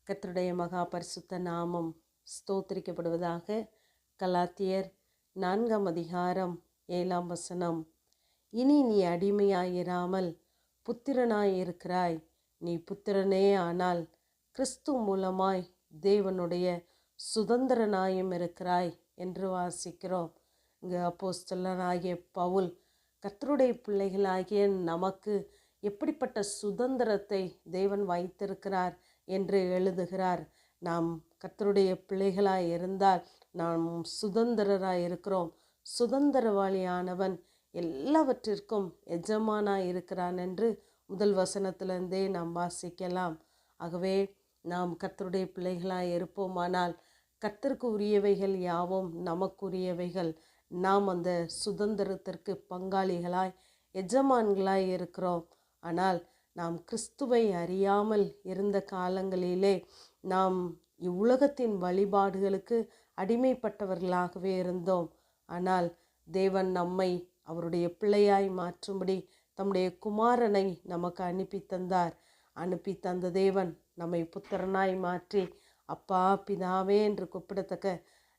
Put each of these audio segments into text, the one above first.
கர்த்தருடைய மகா பரிசுத்த நாமம் ஸ்தோத்திரிக்கப்படுவதாக. கலாத்தியர் 4:7. இனி நீ அடிமையாயிராமல் புத்திரனாயிருக்கிறாய். நீ புத்திரனே ஆனால் கிறிஸ்து மூலமாய் தேவனுடைய சுதந்திரனாயும் இருக்கிறாய் என்று வாசிக்கிறோம். இங்கு அப்போஸ்தலனாகிய பவுல் கர்த்தருடைய பிள்ளைகளாகிய நமக்கு எப்படிப்பட்ட சுதந்திரத்தை தேவன் வைத்திருக்கிறார் என்று எழுதுகிறார். நாம் கர்த்தருடைய பிள்ளைகளாய் இருந்தால் நாம் சுதந்திரராய் இருக்கிறோம். சுதந்திரவாளியானவன் எல்லாவற்றிற்கும் எஜமானாய் இருக்கிறான் என்று முதல் வசனத்திலிருந்தே நாம் வாசிக்கலாம். ஆகவே நாம் கர்த்தருடைய பிள்ளைகளாய் இருப்போமானால் கர்த்தருக்கு உரியவைகள் யாவும் நமக்குரியவைகள். நாம் அந்த சுதந்திரத்திற்கு பங்காளிகளாய் எஜமான்களாய் இருக்கிறோம். ஆனால் நாம் கிறிஸ்துவை அறியாமல் இருந்த காலங்களிலே நாம் இவ்வுலகத்தின் வழிபாடுகளுக்கு அடிமைப்பட்டவர்களாகவே இருந்தோம். ஆனால் தேவன் நம்மை அவருடைய பிள்ளையாய் மாற்றும்படி தம்முடைய குமாரனை நமக்கு அனுப்பி தந்தார். அனுப்பி தந்த தேவன் நம்மை புத்திரனாய் மாற்றி அப்பா பிதாவே என்று கூப்பிடத்தக்க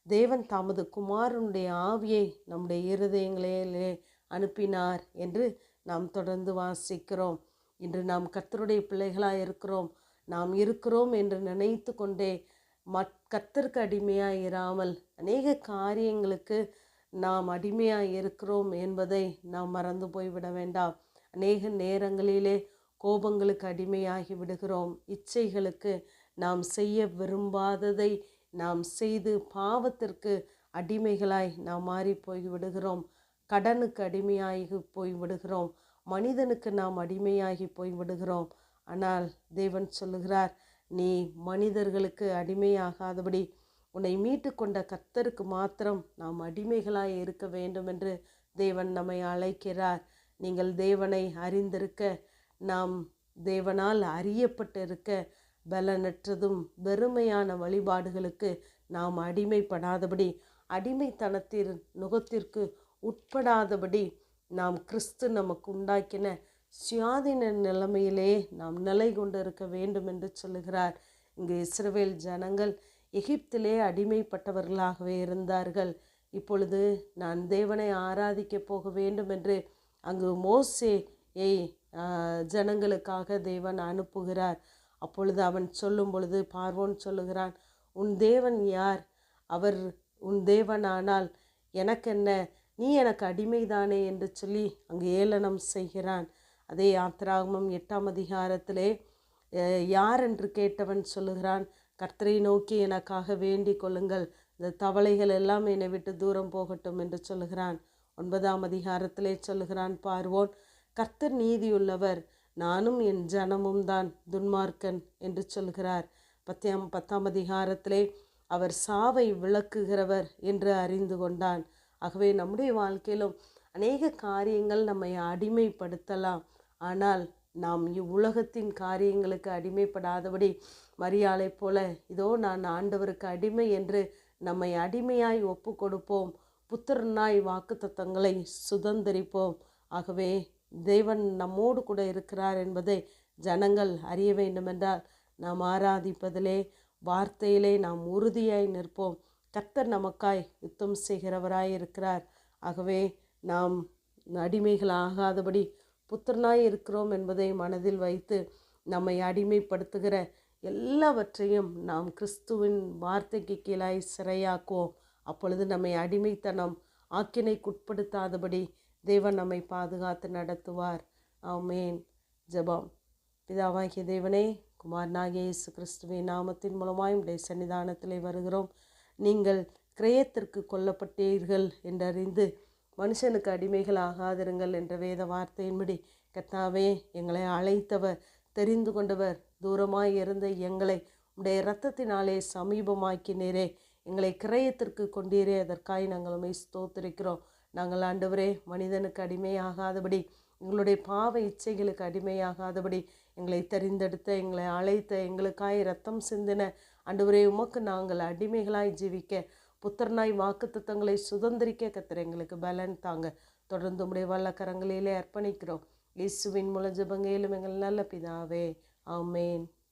தேவன் தமது குமாரனுடைய ஆவியை நம்முடைய இருதயங்களிலே அனுப்பினார் என்று நாம் தொடர்ந்து வாசிக்கிறோம். இன்று நாம் கர்த்தருடைய பிள்ளைகளாக இருக்கிறோம். நாம் இருக்கிறோம் என்று நினைத்து கொண்டே கர்த்தருக்கு அடிமையாக இராமல் அநேக காரியங்களுக்கு நாம் அடிமையாக இருக்கிறோம் என்பதை நாம் மறந்து போய்விட வேண்டாம். அநேக நேரங்களிலே கோபங்களுக்கு அடிமையாகி விடுகிறோம். இச்சைகளுக்கு நாம் செய்ய விரும்பாததை நாம் செய்து பாவத்திற்கு அடிமைகளாய் நாம் மாறி போய் விடுகிறோம். கடனுக்கு அடிமையாகி போய் விடுகிறோம். மனிதனுக்கு நாம் அடிமையாகி போய் விடுகிறோம். ஆனால் தேவன் சொல்லுகிறார், நீ மனிதர்களுக்கு அடிமையாகாதபடி உன்னை மீட்டு கொண்ட கர்த்தருக்கு மாத்திரம் நாம் அடிமைகளாய் இருக்க வேண்டும் என்று தேவன் நம்மை அழைக்கிறார். நீங்கள் தேவனை அறிந்திருக்க, நாம் தேவனால் அறியப்பட்டு இருக்க, பலனற்றதும் வெறுமையான வழிபாடுகளுக்கு நாம் அடிமைப்படாதபடி, அடிமைத்தனத்தின் நுகத்திற்கு உட்படாதபடி நாம் கிறிஸ்து நமக்கு உண்டாக்கின சுயாதீன நிலைமையிலே நாம் நிலை கொண்டு இருக்க வேண்டும் என்று சொல்லுகிறார். இங்கு இஸ்ரவேல் ஜனங்கள் எகிப்திலே அடிமைப்பட்டவர்களாகவே இருந்தார்கள். இப்பொழுது நான் தேவனை ஆராதிக்க போக வேண்டும் என்று அங்கு மோசேயை ஜனங்களுக்காக தேவன் அனுப்புகிறார். அப்பொழுது அவன் சொல்லும் பொழுது பார்வோன் சொல்லுகிறான், உன் தேவன் யார்? அவர் உன் தேவனானால் எனக்கென்ன, நீ எனக்கு அடிமைதானே என்று சொல்லி அங்கு ஏளனம் செய்கிறான். அதே யாத்திராகமம் 8 யார் என்று கேட்டவன் சொல்லுகிறான், கர்த்தரை நோக்கி எனக்காக வேண்டிக் கொள்ளுங்கள், இந்த தவளைகள் எல்லாம் என்னை விட்டு தூரம் போகட்டும் என்று சொல்லுகிறான். 9 சொல்லுகிறான் பார்வோன், கர்த்தர் நீதியுள்ளவர், நானும் என் ஜனமும் தான் துன்மார்க்கன் என்று சொல்கிறார். 10 அவர் சாவை விளக்குகிறவர் என்று அறிந்து கொண்டான். ஆகவே நம்முடைய வாழ்க்கையிலும் அநேக காரியங்கள் நம்மை அடிமைப்படுத்தலாம். ஆனால் நாம் இவ்வுலகத்தின் காரியங்களுக்கு அடிமைப்படாதபடி மரியாளை போல இதோ நான் ஆண்டவருக்கு அடிமை என்று நம்மை அடிமையாய் ஒப்பு கொடுப்போம். புத்திரனாய் வாக்குத்தத்தங்களை சுதந்திரிப்போம். ஆகவே தேவன் நம்மோடு கூட இருக்கிறார் என்பதை ஜனங்கள் அறிய வேண்டுமென்றால் நாம் ஆராதிப்பதிலே, வார்த்தையிலே நாம் உறுதியாய் நிற்போம். கர்த்தர் நமக்காய் யுத்தம் செய்கிறவராய் இருக்கிறார். ஆகவே நாம் அடிமைகள் ஆகாதபடி புத்திரனாய் இருக்கிறோம் என்பதை மனதில் வைத்து நம்மை அடிமைப்படுத்துகிற எல்லாவற்றையும் நாம் கிறிஸ்துவின் வார்த்தைக்கு கீழாய் சிறையாக்குவோம். அப்பொழுது நம்மை அடிமைத்தனம் ஆக்கினைக்குட்படுத்தாதபடி தேவன் நம்மை பாதுகாத்து நடத்துவார். ஆமென். ஜெபம். பிதாவாகிய தேவனே, குமாரனாகிய இயேசு கிறிஸ்துவின் நாமத்தின் மூலமாய் உடைய சன்னிதானத்திலே வருகிறோம். நீங்கள் கிரயத்திற்கு கொல்லப்பட்டீர்கள் என்றறிந்து மனுஷனுக்கு அடிமைகள் ஆகாதிருங்கள் என்ற வேத வார்த்தையின்படி கர்த்தாவே, எங்களை அழைத்தவர், தெரிந்து கொண்டவர், தூரமாய் இருந்த எங்களை உடைய இரத்தத்தினாலே சமீபமாக்கினீரே, எங்களை கிரயத்திற்கு கொண்டீரே, அதற்காய் நாங்கள் உம்மை ஸ்தோத்திரிக்கிறோம். நாங்கள் ஆண்டவரே மனிதனுக்கு அடிமையாகாதபடி, எங்களுடைய பாவ இச்சைகளுக்கு அடிமையாகாதபடி எங்களை தெரிந்தெடுத்த, எங்களை அழைத்த, எங்களுக்காய் இரத்தம் சிந்தின ஆண்டவரே, உமக்கு நாங்கள் அடிமைகளாய் ஜீவிக்க, புத்திரனாய் வாக்குத்தத்தங்களை சுதந்திரிக்க கர்த்தர் எங்களுக்கு பலன் தாங்க. தொடர்ந்து உம்முடைய வல்ல கரங்களிலே அர்ப்பணிக்கிறோம். இயேசுவின் மூல ஜெபங்கேலும் எங்கள் நல்ல பிதாவே. ஆமென்.